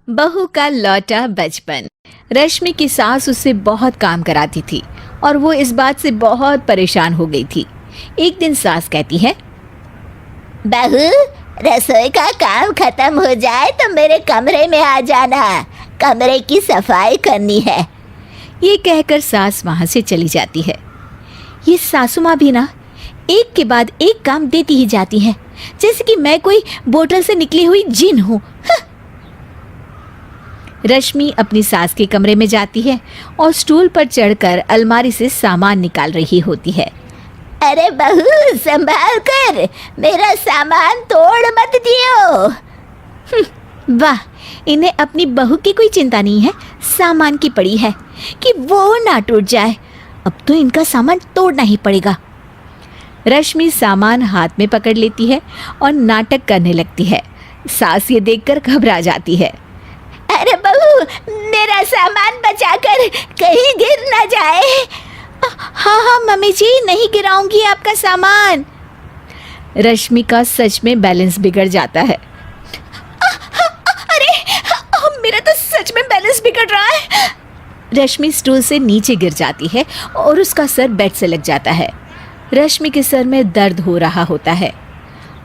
बहू का लौटा बचपन। रश्मि की सास उससे बहुत काम कराती थी और वो इस बात से बहुत परेशान हो गई थी। एक दिन सास कहती है, बहू, रसोई का काम खत्म हो जाए तो मेरे कमरे में आ जाना, कमरे की सफाई करनी है। ये कहकर सास वहां से चली जाती है। ये सासू माँ भी ना एक के बाद एक काम देती ही जाती है, जैसे कि मैं कोई बोतल से निकली हुई जिन हूँ। रश्मि अपनी सास के कमरे में जाती है और स्टूल पर चढ़कर अलमारी से सामान निकाल रही होती है। अरे बहू, संभाल कर, मेरा सामान तोड़ मत दियो। वाह, इन्हें अपनी बहू की कोई चिंता नहीं है, सामान की पड़ी है कि वो ना टूट जाए। अब तो इनका सामान तोड़ना ही पड़ेगा। रश्मि सामान हाथ में पकड़ लेती है और नाटक करने लगती है। सास ये देखकर घबरा जाती है। अरे बहू, मेरा सामान बचाकर कहीं गिर ना जाए। हाँ हाँ मम्मी जी, नहीं गिराऊंगी आपका सामान। रश्मि का सच में बैलेंस बिगड़ जाता है। अरे मेरा तो सच में बैलेंस बिगड़ रहा है। रश्मि स्टूल से नीचे गिर जाती है और उसका सर बेड से लग जाता है। रश्मि के सर में दर्द हो रहा होता है।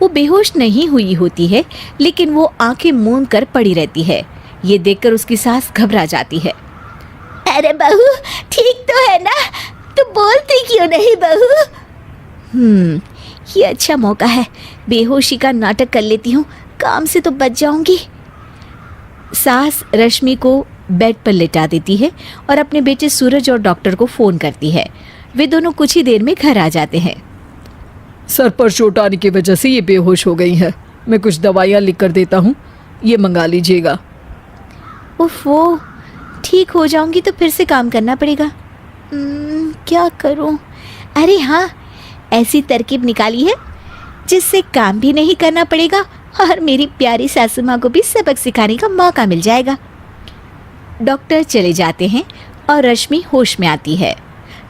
वो बेहोश नहीं हुई होती है, लेकिन वो आंखें मूंद कर पड़ी रहती है। ये देखकर उसकी सास घबरा जाती है। अरे बहू, ठीक तो है ना? तू बोलती क्यों नहीं बहू? ये अच्छा मौका है, बेहोशी का नाटक कर लेती हूँ, काम से तो बच जाऊंगी। सास रश्मि को बेड पर लेटा देती है और अपने बेटे सूरज और डॉक्टर को फोन करती है। वे दोनों कुछ ही देर में घर आ जाते हैं। सर पर चोट आने की वजह से ये बेहोश हो गई है। मैं कुछ दवाइयाँ लिख कर देता हूँ, ये मंगा लीजिएगा। उफ, वो ठीक हो जाऊंगी तो फिर से काम करना पड़ेगा। क्या करूं? अरे हाँ, ऐसी तरकीब निकाली है जिससे काम भी नहीं करना पड़ेगा और मेरी प्यारी सासू माँ को भी सबक सिखाने का मौका मिल जाएगा। डॉक्टर चले जाते हैं और रश्मि होश में आती है।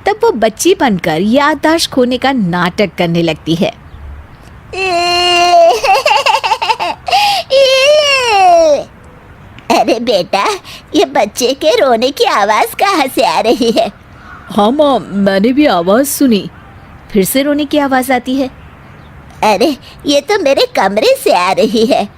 तब वो बच्ची बनकर याददाश्त खोने का नाटक करने लगती है। अरे बेटा, ये बच्चे के रोने की आवाज कहाँ से आ रही है? हाँ माँ, मैंने भी आवाज़ सुनी। फिर से रोने की आवाज़ आती है। अरे ये तो मेरे कमरे से आ रही है।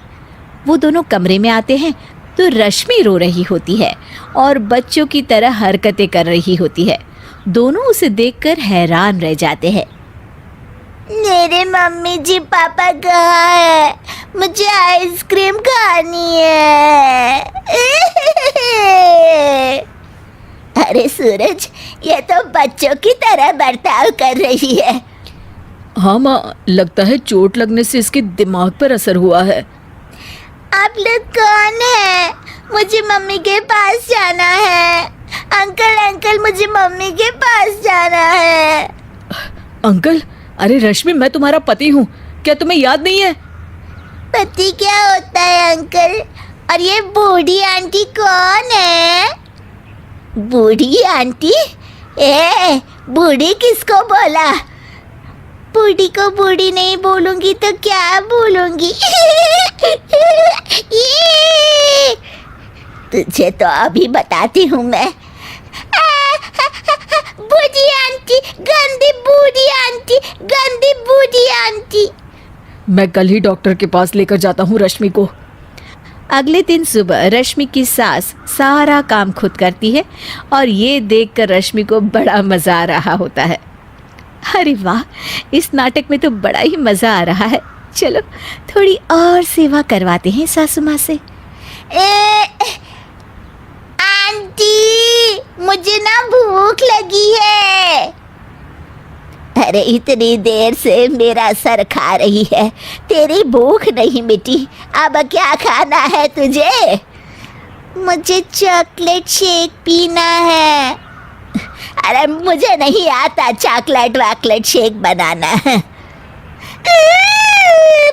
वो दोनों कमरे में आते हैं तो रश्मि रो रही होती है और बच्चों की तरह हरकतें कर रही होती है। दोनों उसे देखकर हैरान रह जाते हैं। मेरे मम्मी जी पापा कहाँ है? मुझे आइसक्रीम खानी है। अरे सूरज, ये तो बच्चों की तरह बर्ताव कर रही है। हाँ माँ, लगता है चोट लगने से इसके दिमाग पर असर हुआ है। आप लोग कौन है? मुझे मम्मी के पास जाना है। अंकल अंकल, मुझे मम्मी के पास जाना है। अंकल? अरे रश्मि, मैं तुम्हारा पति हूँ, क्या तुम्हें याद नहीं है? पति क्या होता है अंकल? और ये बूढ़ी आंटी कौन है? बूढ़ी आंटी? बूढ़ी किसको बोला? बूढ़ी को बूढ़ी नहीं बोलूंगी तो क्या बोलूंगी? तुझे तो अभी बताती हूँ मैं। बूढ़ी आंटी, गंदी बूढ़ी आंटी, गंदी बूढ़ी आंटी। मैं कल ही डॉक्टर के पास लेकर जाता हूँ रश्मि को। अगले दिन सुबह रश्मि की सास सारा काम खुद करती है और ये देखकर रश्मि को बड़ा मज़ा आ रहा होता है। अरे वाह, इस नाटक में तो बड़ा ही मज़ा आ रहा है। चलो थोड़ी और सेवा करवाते हैं सासू माँ से। आंटी, मुझे ना भूख लगी है। अरे इतनी देर से मेरा सर खा रही है, तेरी भूख नहीं मिटी। अब क्या खाना है तुझे? मुझे चॉकलेट शेक पीना है। अरे मुझे नहीं आता चॉकलेट वाकलेट शेक बनाना।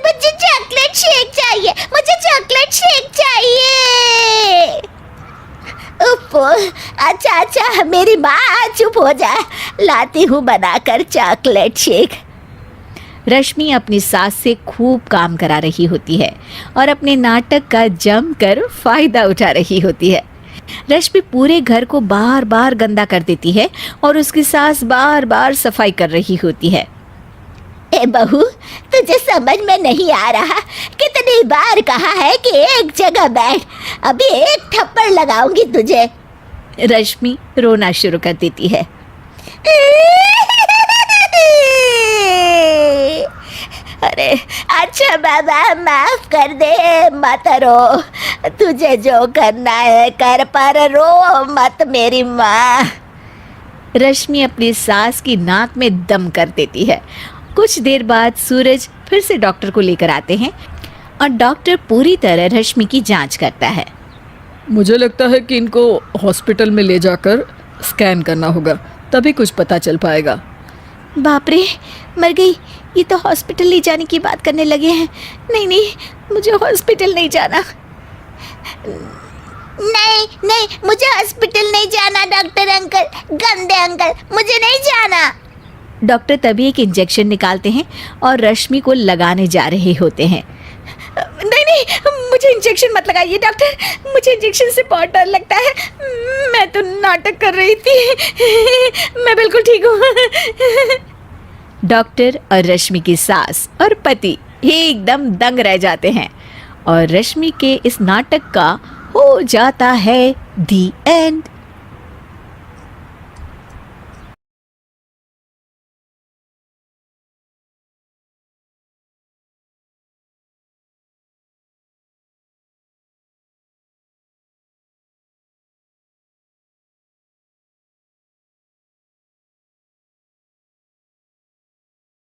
मुझे चॉकलेट शेक चाहिए, मुझे चॉकलेट शेक चाहिए। अच्छा, मेरी माँ चुप हो जा, लाती हूँ बनाकर चॉकलेट शेक। रश्मि अपनी सास से खूब काम करा रही होती है और अपने नाटक का जमकर फायदा उठा रही होती है। रश्मि पूरे घर को बार बार गंदा कर देती है और उसकी सास बार बार सफाई कर रही होती है। ए बहू, तुझे समझ में नहीं आ रहा? कितनी बार कहा है कि एक जगह बैठ, अभी एक थप्पड़ लगाऊंगी तुझे। रश्मि रोना शुरू कर देती है। अरे अच्छा बाबा, माफ कर दे, मत रो। तुझे जो करना है कर, पर रो मत मेरी माँ। रश्मि अपनी सास की नाक में दम कर देती है। कुछ देर बाद सूरज फिर से डॉक्टर को लेकर आते हैं और डॉक्टर पूरी तरह रश्मि की जांच करता है। मुझे लगता है कि इनको हॉस्पिटल में ले जाकर स्कैन करना होगा, तभी कुछ पता चल पाएगा। बाप रे, मर गई। ये तो हॉस्पिटल ले जाने की बात करने लगे हैं। नहीं नहीं, मुझे हॉस्पिटल नहीं जाना। नहीं नहीं, मुझे हॉस्पिटल नहीं जाना डॉक्टर अंकल, गंदे अंकल, मुझे नहीं जाना। डॉक्टर तभी एक इंजेक्शन निकालते हैं और रश्मि को लगाने जा रहे होते हैं। नहीं नहीं, मुझे इंजेक्शन मत लगाइए डॉक्टर, मुझे इंजेक्शन से बहुत डर लगता है। मैं तो नाटक कर रही थी, मैं बिल्कुल ठीक हूँ। डॉक्टर और रश्मि की सास और पति एकदम दंग रह जाते हैं और रश्मि के इस नाटक का हो जाता है दी एंड।